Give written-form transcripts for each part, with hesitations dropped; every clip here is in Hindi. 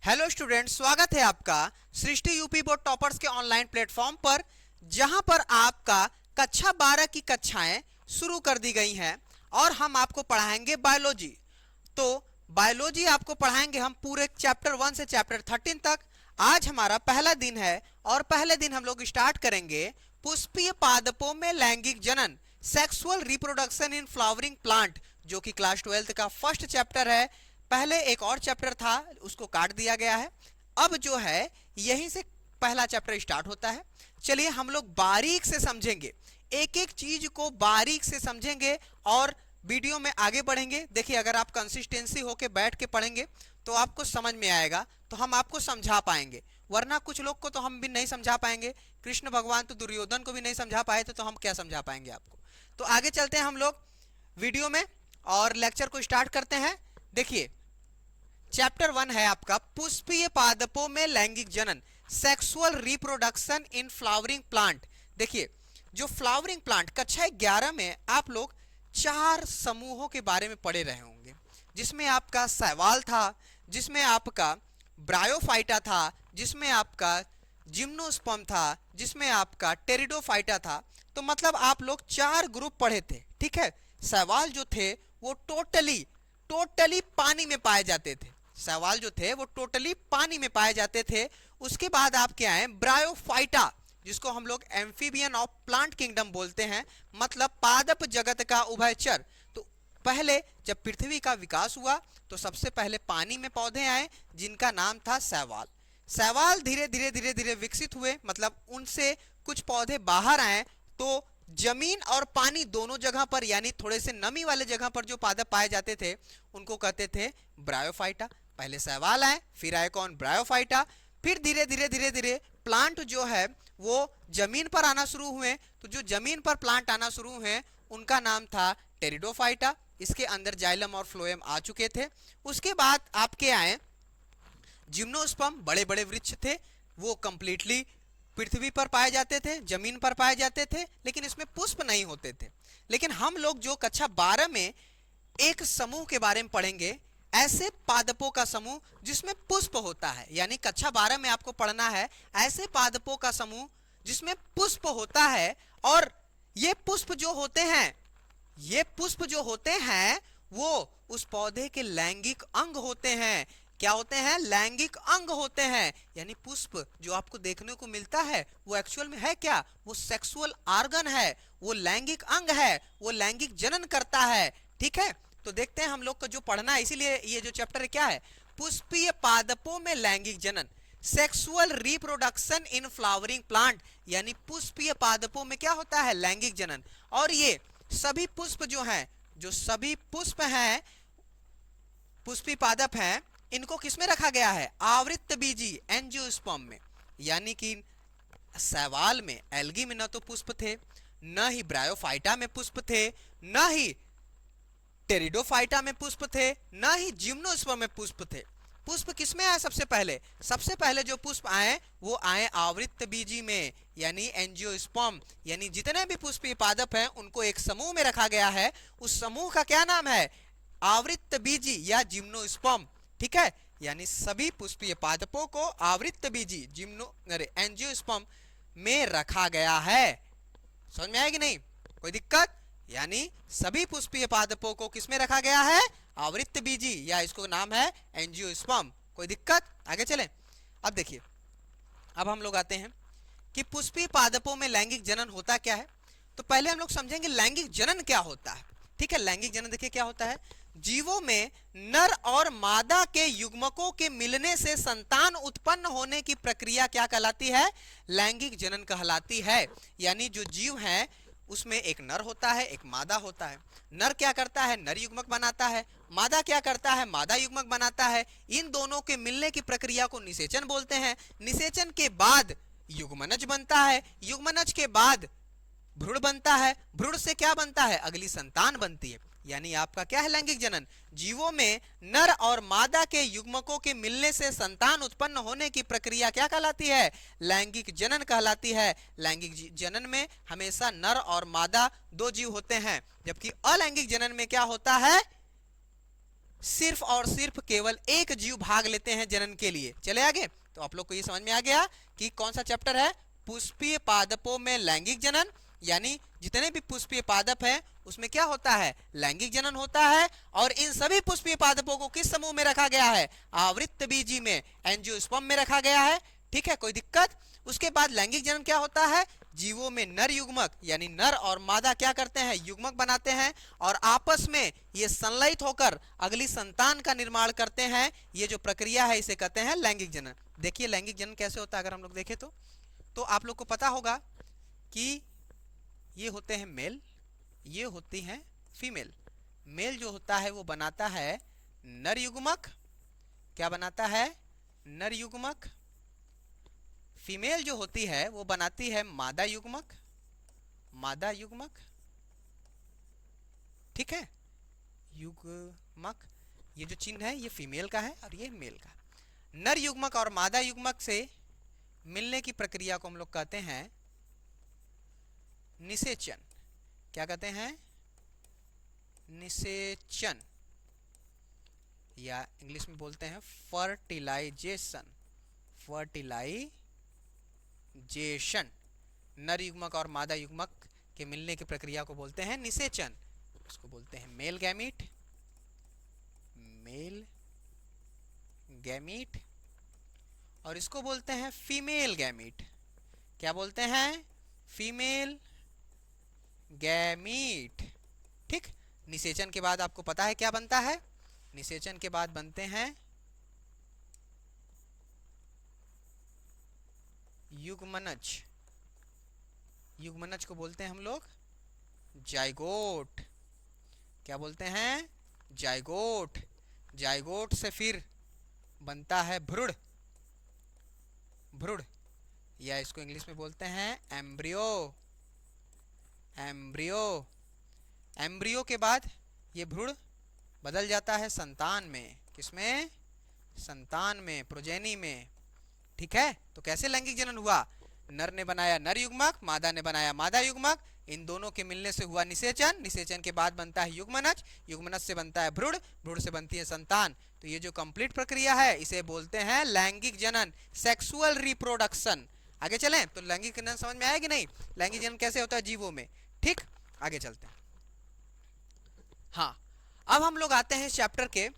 हेलो स्टूडेंट्स, स्वागत है आपका सृष्टि यूपी बोर्ड टॉपर्स के ऑनलाइन प्लेटफॉर्म पर, जहां पर आपका कक्षा 12 की कक्षाएं शुरू कर दी गई हैं और हम आपको पढ़ाएंगे बायोलॉजी। तो बायोलॉजी आपको पढ़ाएंगे हम पूरे चैप्टर 1 से चैप्टर 13 तक। आज हमारा पहला दिन है और पहले दिन हम लोग स्टार्ट करेंगे पुष्पीय पादपों में लैंगिक जनन, sexual reproduction in flowering plant, जो कि क्लास 12 का फर्स्ट चैप्टर है। पहले एक और चैप्टर था, उसको काट दिया गया है। अब जो है यहीं से पहला चैप्टर स्टार्ट होता है। चलिए हम लोग बारीक से समझेंगे, एक एक चीज को बारीक से समझेंगे और वीडियो में आगे बढ़ेंगे। देखिए, अगर आप कंसिस्टेंसी होके बैठ के पढ़ेंगे तो आपको समझ में आएगा, तो हम आपको समझा पाएंगे। वरना कुछ लोग को तो हम भी नहीं समझा पाएंगे। कृष्ण भगवान तो दुर्योधन को भी नहीं समझा पाए थे, तो हम क्या समझा पाएंगे आपको। तो आगे चलते हैं हम लोग वीडियो में और लेक्चर को स्टार्ट करते हैं। देखिए, चैप्टर 1 है आपका पुष्पीय पादपों में लैंगिक जनन, sexual reproduction in flowering plant. देखिए, जो फ्लावरिंग प्लांट कक्षा 11 में आप लोग 4 समूहों के बारे में पढ़े रहे होंगे, जिसमें आपका शैवाल था, जिसमें आपका ब्रायोफाइटा था, जिसमें आपका जिम्नोस्पर्म था, जिसमें आपका टेरिडोफाइटा था। तो मतलब आप लोग 4 ग्रुप पढ़े थे, ठीक है। शैवाल जो थे वो टोटली पानी में पाए जाते थे। शैवाल जो थे वो टोटली पानी में पाए जाते थे। उसके बाद आपके आए ब्रायोफाइटा, जिसको हम लोग एम्फीबियन ऑफ प्लांट किंगडम बोलते हैं, मतलब पादप जगत का उभयचर। तो पहले जब पृथ्वी का विकास हुआ तो सबसे पहले पानी में पौधे आए, जिनका नाम था शैवाल। शैवाल धीरे धीरे धीरे धीरे विकसित हुए, मतलब उनसे कुछ पौधे बाहर आए, तो जमीन और पानी दोनों जगह पर, यानी थोड़े से नमी वाले जगह पर जो पादप पाए जाते थे उनको कहते थे ब्रायोफाइटा। पहले शैवाल आए, फिर आए कौन, ब्रायोफाइटा। फिर धीरे धीरे धीरे धीरे प्लांट जो है वो जमीन पर आना शुरू हुए। तो जो जमीन पर प्लांट आना शुरू हुए उनका नाम था टेरिडोफाइटा। इसके अंदर जाइलम और फ्लोएम आ चुके थे। उसके बाद आपके आए जिम्नोस्पर्म, बड़े बड़े वृक्ष थे, वो कंप्लीटली पृथ्वी पर पाए जाते थे, जमीन पर पाए जाते थे, लेकिन इसमें पुष्प नहीं होते थे। लेकिन हम लोग जो कक्षा 12 में एक समूह के बारे में पढ़ेंगे, ऐसे पादपों का समूह जिसमें पुष्प होता है, यानी कक्षा 12 में आपको पढ़ना है ऐसे पादपों का समूह जिसमें पुष्प होता है। और ये पुष्प जो होते हैं वो उस पौधे के लैंगिक अंग होते हैं। क्या होते हैं? लैंगिक अंग होते हैं। यानी पुष्प जो आपको देखने को मिलता है वो एक्चुअल में है क्या? वो सेक्सुअल ऑर्गन है, वो लैंगिक अंग है, वो लैंगिक जनन करता है, ठीक है। तो देखते हैं हम लोग को जो पढ़ना है, इसीलिए ये जो चैप्टर क्या है, पुष्पीय पादपों में लैंगिक जनन, sexual reproduction in flowering plant. यानी पुष्पीय पादपों में क्या होता है? लैंगिक जनन। और ये सभी पुष्प जो हैं, जो सभी पुष्प हैं, पुष्पी पादप हैं, इनको किसमें रखा गया है? आवृत्त बीजी एंजियोस्पर्म में। यानी कि शैवाल में, एल्गी में न तो पुष्प थे, न ही ब्रायोफाइटा में पुष्प थे, न ही टेरिडोफाइटा में पुष्प थे, न ही जिम्नोस्पर्म में पुष्प थे। पुष्प किसमें आए सबसे पहले? सबसे पहले जो पुष्प आए वो आए आवृत्त बीजी में, यानी एंजियोस्पर्म। यानी जितने भी पुष्पीय पादप हैं उनको एक समूह में रखा गया है। उस समूह का क्या नाम है? आवृत्त बीजी या जिम्नोस्पर्म, ठीक है। यानी सभी पुष्पीय पादपों को आवृत्त बीजी एंजियोस्पर्म में रखा गया है। समझ में आएगी नहीं? कोई दिक्कत? यानी सभी पुष्पीय पादपों को किसमें रखा गया है? आवृत्त बीजी, या इसको नाम है एंजियोस्पर्म। कोई दिक्कत? आगे चलें। अब देखिए, अब हम लोग आते हैं कि पुष्पीय पादपों में लैंगिक जनन होता क्या है। तो पहले हम लोग समझेंगे लैंगिक जनन क्या होता है, ठीक है। लैंगिक जनन देखिए क्या होता है। जीवों में नर और मादा के युग्मकों के मिलने से संतान उत्पन्न होने की प्रक्रिया क्या कहलाती है? लैंगिक जनन कहलाती है। यानी जो जीव है उसमें एक नर होता है, एक मादा होता है। नर क्या करता है? नर युग्मक बनाता है। मादा क्या करता है? मादा युग्मक बनाता है। इन दोनों के मिलने की प्रक्रिया को निषेचन बोलते हैं। निषेचन के बाद युग्मनज बनता है। युग्मनज के बाद भ्रूण बनता है। भ्रूण से क्या बनता है? अगली संतान बनती है। यानी आपका क्या है? लैंगिक जनन। जीवों में नर और मादा के युग्मकों के मिलने से संतान उत्पन्न होने की प्रक्रिया क्या कहलाती है? लैंगिक जनन कहलाती है। लैंगिक जनन में हमेशा नर और मादा दो जीव होते हैं, जबकि अलैंगिक जनन में क्या होता है? सिर्फ और सिर्फ केवल एक जीव भाग लेते हैं जनन के लिए। चले आगे। तो आप लोग को ये समझ में आ गया कि कौन सा चैप्टर है, पुष्पीय पादपों में लैंगिक जनन, यानी जितने भी पुष्पीय पादप हैं उसमें क्या होता है, लैंगिक जनन होता है। और इन सभी पुष्पीय पादपों को किस समूह में रखा गया है, आवृत्तबीजी में, एंजियोस्पर्म में रखा गया है। ठीक है, कोई दिक्कत। उसके बाद लैंगिक जनन क्या होता है, जीवों में नर युग्मक यानी नर और मादा क्या करते हैं, युग्मक बनाते हैं और आपस में ये संलयित होकर अगली संतान का निर्माण करते हैं। ये जो प्रक्रिया है इसे कहते हैं लैंगिक जनन। देखिए लैंगिक जनन कैसे होता है, अगर हम लोग देखें तो आप लोग को पता होगा कि ये होते हैं मेल, ये होती हैं फीमेल। मेल जो होता है वो बनाता है नर युग्मक, क्या बनाता है, नर युग्मक। फीमेल जो होती है वो बनाती है मादा युग्मक, मादा युग्मक। ठीक है, युग्मक, ये जो चिन्ह है ये फीमेल का है और ये मेल का। नर युग्मक और मादा युग्मक से मिलने की प्रक्रिया को हम लोग कहते हैं निषेचन। क्या कहते हैं, निषेचन, या इंग्लिश में बोलते हैं फर्टिलाइजेशन, फर्टिलाइजेशन। नर युग्मक और मादा युग्मक के मिलने की प्रक्रिया को बोलते हैं निषेचन। इसको बोलते हैं मेल गैमीट, मेल गैमीट। और इसको बोलते हैं फीमेल गैमीट। क्या बोलते हैं, फीमेल गैमीट। ठीक, निषेचन के बाद आपको पता है क्या बनता है, निषेचन के बाद बनते हैं युग्मनज। युग्मनज को बोलते हैं हम लोग जाइगोट। क्या बोलते हैं, जाइगोट। जाइगोट से फिर बनता है भ्रूण, भ्रूण, या इसको इंग्लिश में बोलते हैं एम्ब्रियो, एम्ब्रियो। एम्ब्रियो के बाद ये भ्रूण बदल जाता है संतान में, किसमें, संतान में, प्रोजेनी में। ठीक है, तो कैसे लैंगिक जनन हुआ, नर ने बनाया नर युग्मक, मादा ने बनाया मादा युग्मक, इन दोनों के मिलने से हुआ निषेचन, निषेचन के बाद बनता है युग्मनज, युग्मनज से बनता है भ्रूण, भ्रूण से बनती है संतान। तो ये जो कंप्लीट प्रक्रिया है इसे बोलते हैं लैंगिक जनन, सेक्सुअल रिप्रोडक्शन। आगे चलें तो लैंगिक जनन समझ में आया कि नहीं, लैंगिक जनन कैसे होता है जीवों में। ठीक, आगे चलते हैं। हाँ, अब हम लोग आते हैं इस चैप्टर के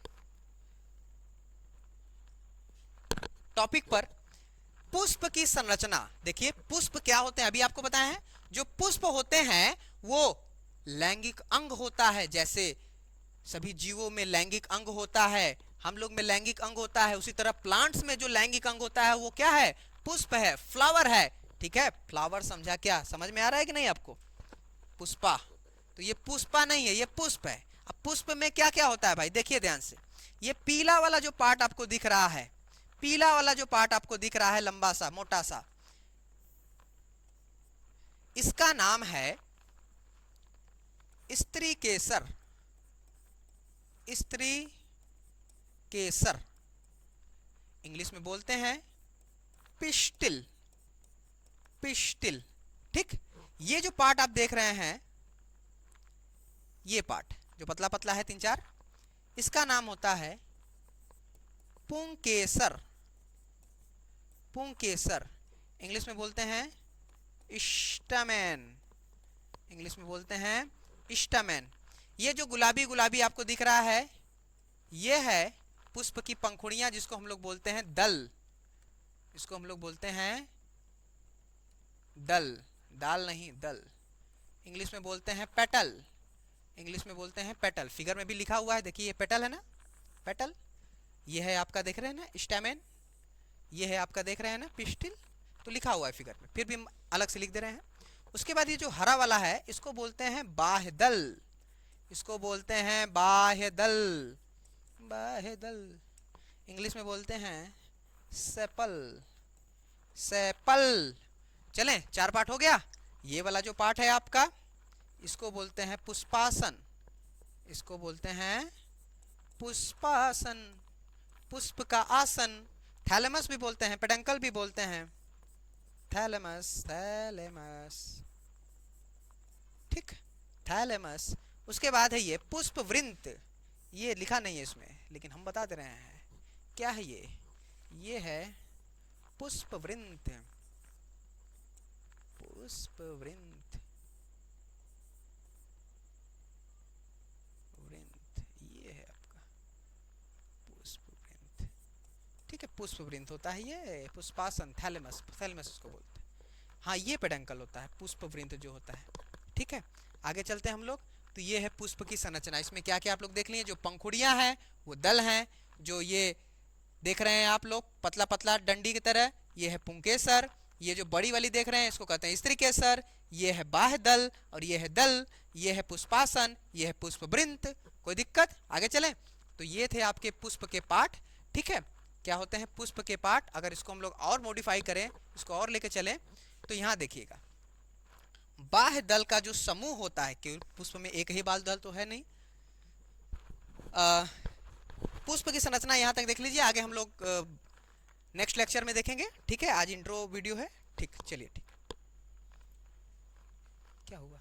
टॉपिक पर, पुष्प की संरचना। देखिए पुष्प क्या होते हैं, अभी आपको बताया है, जो पुष्प होते हैं वो लैंगिक अंग होता है। जैसे सभी जीवों में लैंगिक अंग होता है, हम लोग में लैंगिक अंग होता है, उसी तरह प्लांट्स में जो लैंगिक अंग होता है वो क्या है, पुष्प है, फ्लावर है। ठीक है, फ्लावर समझा, क्या समझ में आ रहा है कि नहीं आपको, पुष्पा, तो ये पुष्पा नहीं है, ये पुष्प है। अब पुष्प में क्या क्या होता है भाई, देखिए ध्यान से, ये पीला वाला जो पार्ट आपको दिख रहा है, पीला वाला जो पार्ट आपको दिख रहा है लंबा सा मोटा सा, इसका नाम है स्त्री केसर, स्त्री केसर। इंग्लिश में बोलते हैं पिस्टिल, पिस्टिल। ठीक, ये जो पार्ट आप देख रहे हैं, ये पार्ट जो पतला पतला है 3-4, इसका नाम होता है पुंकेसर, पुंकेसर। इंग्लिश में बोलते हैं स्टैमेन, इंग्लिश में बोलते हैं स्टैमेन। ये जो गुलाबी गुलाबी आपको दिख रहा है ये है पुष्प की पंखुड़ियां, जिसको हम लोग बोलते हैं दल, इसको हम लोग बोलते हैं दल, दाल नहीं दल। इंग्लिश में बोलते हैं पेटल, इंग्लिश में बोलते हैं पेटल। फिगर में भी लिखा हुआ है, देखिए ये पेटल है ना, पेटल। ये है आपका देख रहे हैं ना स्टैमेन, ये है आपका देख रहे हैं ना पिस्टिल, तो लिखा हुआ है फिगर में, फिर भी हम अलग से लिख दे रहे हैं। उसके बाद ये जो हरा वाला है इसको बोलते हैं बाह्यदल, इसको बोलते हैं बाह्यदल, बाह्यदल। इंग्लिश में बोलते हैं सेपल, सेपल। चलें, 4 पार्ट हो गया। ये वाला जो पार्ट है आपका इसको बोलते हैं पुष्पासन, इसको बोलते हैं पुष्पासन, पुष्प का आसन। थैलेमस भी बोलते हैं, पेडंकल भी बोलते हैं, थैलेमस, थैलेमस। ठीक, थैलेमस। उसके बाद है ये पुष्प वृंत, ये लिखा नहीं है इसमें, लेकिन हम बता दे रहे हैं क्या है ये है पुष्पवृंत। पुष्पवृंत, वृंत, ये है आपका पुष्पवृंत। ठीक है, पुष्पवृंत होता है ये, पुष्पासन, थैलेमस, थैलेमस इसको बोलते हैं। हाँ, ये पेडंकल होता है पुष्पवृंत जो होता है। ठीक है, आगे चलते हैं हम लोग। तो ये है पुष्प की संरचना। इसमें क्या क्या आप लोग देख लिए, जो पंखुड़ियां हैं वो दल हैं, जो ये देख रहे हैं आप लोग पतला पतला डंडी की तरह, ये है पुंकेसर। ये जो बड़ी वाली देख रहे हैं इसको कहते हैं स्त्री केसर। ये है बाह्य दल और ये है दल। ये है पुष्पासन, ये है पुष्पवृंत। कोई दिक्कत? आगे चलें। तो ये थे आपके पुष्प के पार्ट। ठीक है, क्या होते हैं पुष्प के पार्ट। अगर इसको हम लोग और मॉडिफाई करें, इसको और लेके चलें, तो यहाँ देखिएगा बाह्य दल का जो समूह होता है, केवल पुष्प में एक ही बाल दल तो है नहीं। पुष्प की संरचना यहाँ तक देख लीजिए, आगे हम लोग नेक्स्ट लेक्चर में देखेंगे। ठीक है, आज इंट्रो वीडियो है। ठीक, चलिए ठीक। क्या हुआ?